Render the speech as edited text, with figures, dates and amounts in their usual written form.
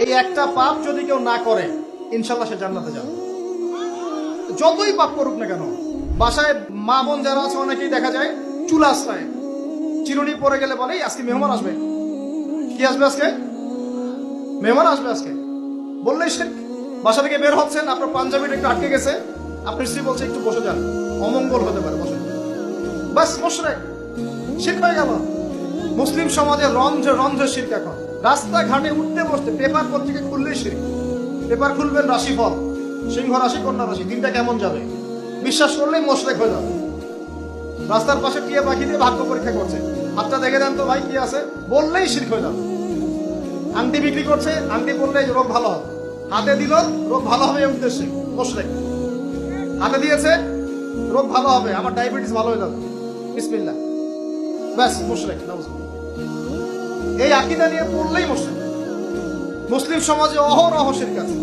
এই একটা পাপ যদি কেউ না করে ইনশাল্লাহ সে জান্নাতে যাবে। যতই পাপ করুক না কেন। বাসায় মা বোন যারা আছে অনেকেই দেখা যায় চুলা আশ্রয় চিরুনি পরে গেলে বলে আজকে মেহমান আসবে। কি আসবে আজকে? মেহমান আসবে আজকে বললেই সে বাসা থেকে বের হচ্ছেন, আপনার পাঞ্জাবিটা একটু আটকে গেছে, আপনার স্ত্রী বলছে একটু বসে যান, অমঙ্গল হতে পারে, বসে। বাস মুশরিক, শিরক হয়ে গেল। মুসলিম সমাজে রন্ধ্রে রন্ধ্রে শিরক। এখন রাস্তাঘাটে উঠতে বসতে পেপার পত্রিকা খুললেই শিরক। পেপার খুলবেন রাশিফল, সিংহ রাশি কন্যা রাশি, দিনটা কেমন যাবে বিশ্বাস করলেই মুশরিক হয়ে যাবে। রাস্তার পাশে টিয়া পাখি দিয়ে ভাগ্য পরীক্ষা করছে, হাতটা দেখে দেন তো ভাই কি আছে, বললেই শিরক হয়ে যাবে। আংটি বিক্রি করছে, আংটি পরলে রোগ ভালো হবে, হাতে দিল রোগ ভালো হবে এই উদ্দেশ্যে মুশরিক। হাতে দিয়েছে রোগ ভালো হবে, আমার ডায়াবেটিস ভালো হয়ে যাবে, বিসমিল্লাহ, ব্যাস মুশরিক। এই আকীদা নিয়ে পড়লেই মুশরিক। মুসলিম সমাজে অহরহ শিরক আছে।